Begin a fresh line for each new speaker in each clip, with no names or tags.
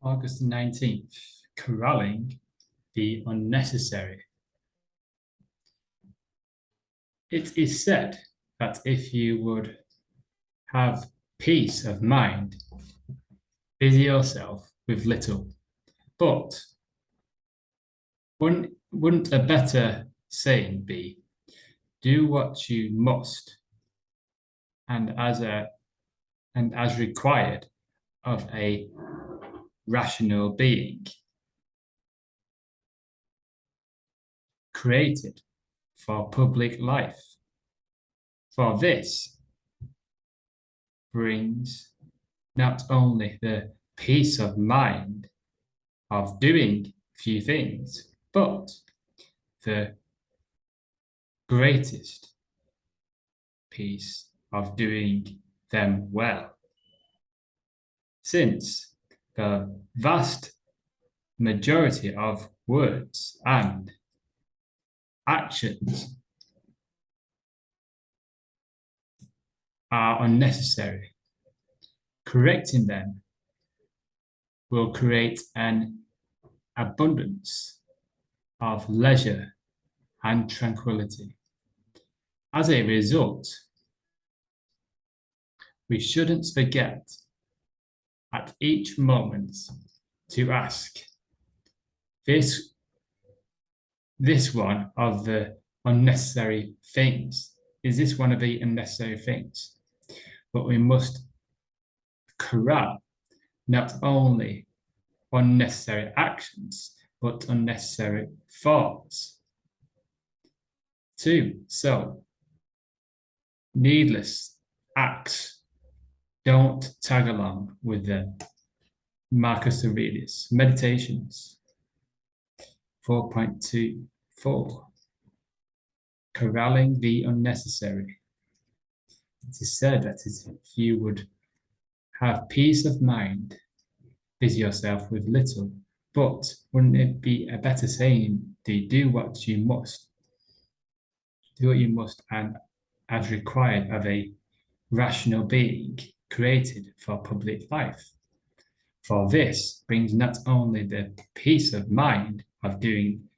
August 19th, corralling the unnecessary. It is said that if you would have peace of mind, busy yourself with little. But wouldn't a better saying be, do what you must, and as required of a rational being, created for public life. For this brings not only the peace of mind of doing few things, but the greatest peace of doing them well. Since the vast majority of words and actions are unnecessary, correcting them will create an abundance of leisure and tranquility. As a result, we shouldn't forget at each moment to ask this one of the unnecessary things. Is this one of the unnecessary things? But we must corral not only unnecessary actions, but unnecessary thoughts too. So, needless acts, don't tag along with them. Marcus Aurelius, Meditations 4.24. Corralling the unnecessary. It is said that if you would have peace of mind, busy yourself with little, but wouldn't it be a better saying, do what you must? Do what you must, and as required of a rational being created for public life. For this brings not only the peace of mind of doing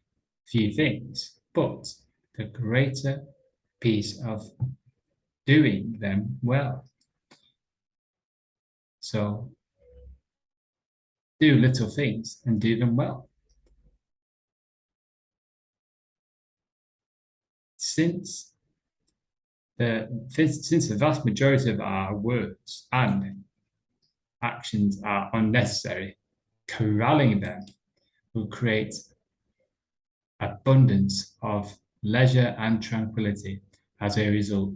few things, but the greater peace of doing them well. So do little things and do them well. Since the vast majority of our words and actions are unnecessary, corralling them will create abundance of leisure and tranquility as a result.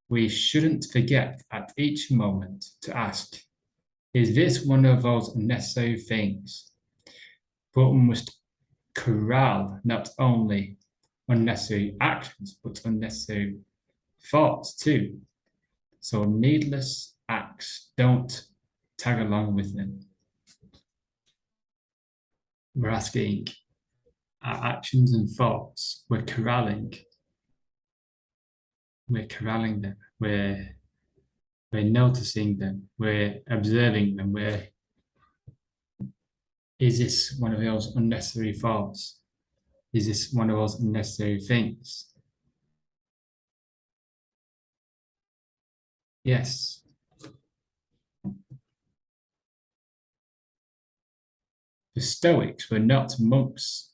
We shouldn't forget at each moment to ask, is this one of those unnecessary things? But we must corral not only unnecessary actions, but unnecessary thoughts too. So needless acts, don't tag along with them. We're asking, our actions and thoughts, we're corralling them, we're noticing them, we're observing them, is this one of those unnecessary thoughts? Is this one of those unnecessary things? Yes. The Stoics were not monks.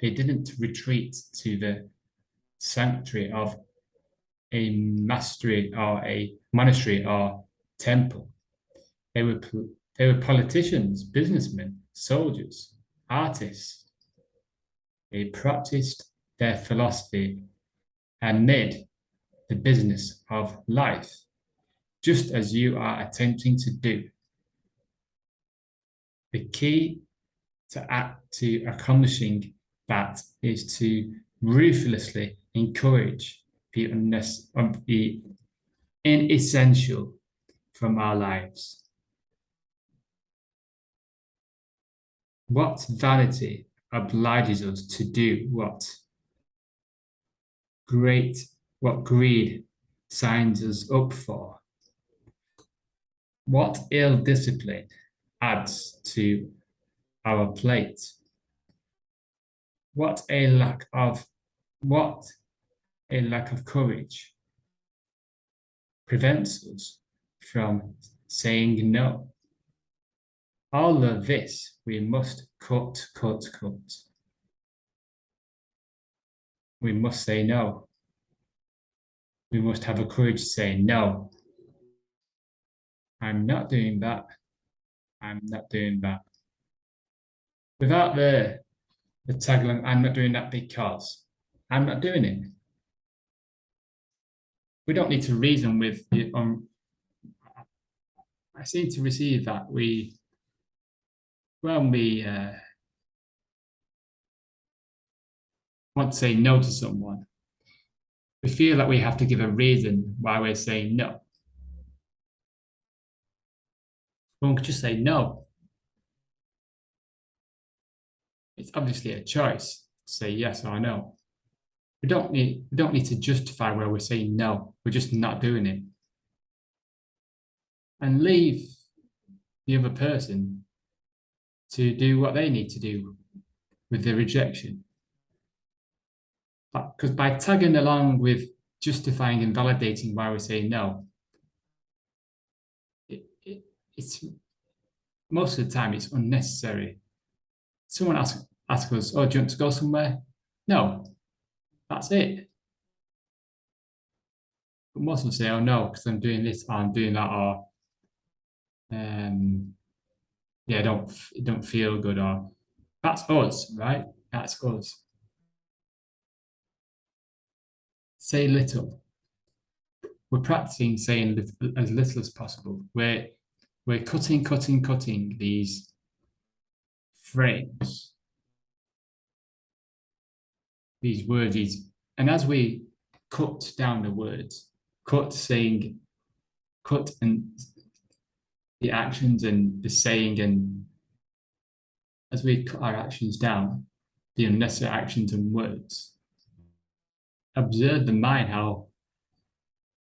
They didn't retreat to the sanctuary of a monastery or temple. They were politicians, businessmen, soldiers, artists. They practiced their philosophy amid the business of life, just as you are attempting to do. The key to accomplishing that is to ruthlessly encourage the inessential from our lives. What vanity obliges us to do what greed signs us up for? What ill discipline adds to our plate. What a lack of what a lack of courage prevents us from saying no. All of this we must cut. We must say no. We must have the courage to say no. I'm not doing that. I'm not doing that. Without the tagline, I'm not doing that because I'm not doing it. We don't need to reason with it. I seem to receive that when we want to say no to someone, we feel that we have to give a reason why we're saying no. One could just say no. It's obviously a choice to say yes or no. We don't need to justify where we're saying no. We're just not doing it. And leave the other person to do what they need to do with the rejection. Because by tagging along with justifying and validating why we're saying no, it's most of the time it's unnecessary. Someone asks us, "Oh, do you want to go somewhere?" No, that's it. But most of them say, "Oh no, because I'm doing this or I'm doing that," or yeah, don't feel good, or that's us, right? That's us. Say little. We're practicing saying as little as possible. We're cutting these frames, these words, and as we cut down the words, cut and the actions and the saying, and as we cut our actions down, the unnecessary actions and words, observe the mind how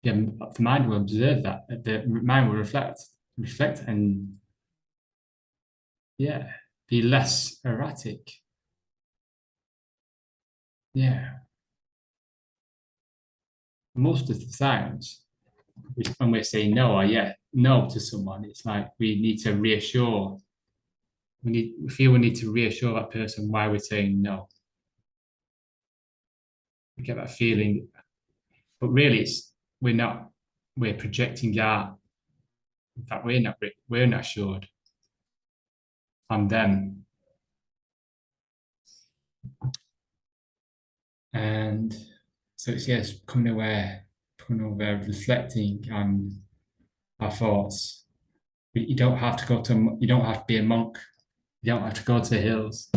the mind will observe that, the mind will reflect and yeah, be less erratic. Yeah. Most of the times when we're saying no or yeah, no to someone, it's like we need to reassure, we feel we need to reassure that person why we're saying no. We get that feeling, but really we're projecting our, in fact, we're not assured on them. And so it's yes, becoming aware, reflecting on our thoughts. You don't have to be a monk. You don't have to go to the hills.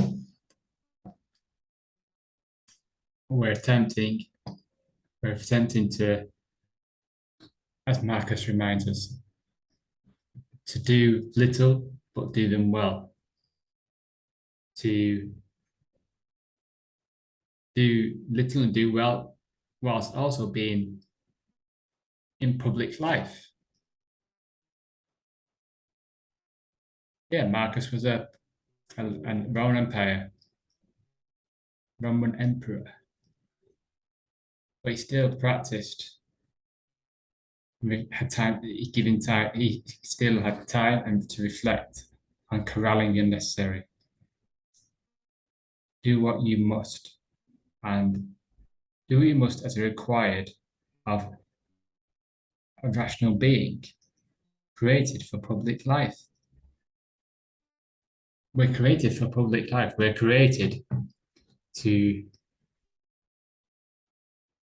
We're attempting, to, as Marcus reminds us, to do little but do them well. To do little and do well, whilst also being in public life. Yeah, Marcus was a Roman emperor, but he still practiced. He had time. He still had time and to reflect on corralling the unnecessary. Do what you must, and do what you must as required of a rational being created for public life. We're created for public life. We're created to,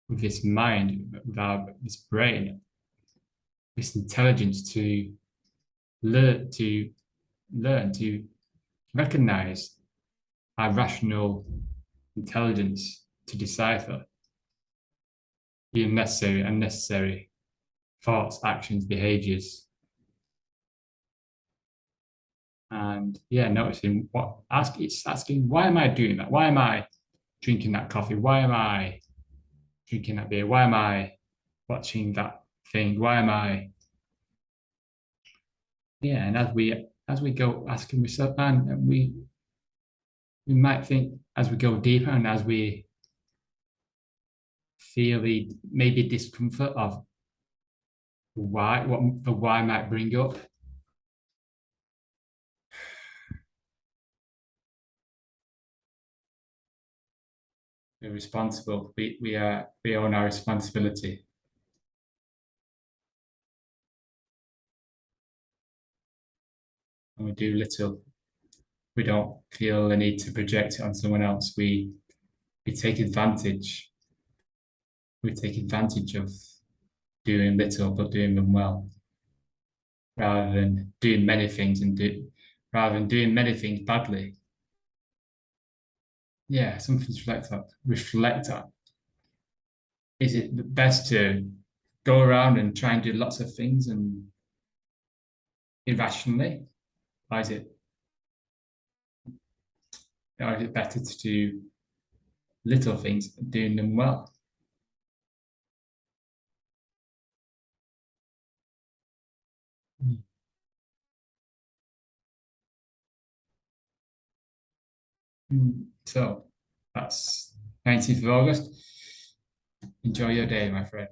with this mind, with this brain, this intelligence to learn to recognize our rational intelligence to decipher the unnecessary thoughts, actions, behaviors. And yeah, noticing it's asking, why am I doing that? Why am I drinking that coffee? Why am I drinking that beer? Why am I watching that thing? Why am I? Yeah, and as we as we go asking ourselves, and we might think as we go deeper and as we feel the maybe discomfort of what the why might bring up. We're responsible. We own our responsibility. And we do little. We don't feel the need to project it on someone else. We take advantage. We take advantage of doing little but doing them well, rather than doing many things rather than doing many things badly. Yeah, something to reflect on. Reflect on. Is it best to go around and try and do lots of things and irrationally? Or is it better to do little things and doing them well? So that's 19th of August. Enjoy your day, my friend.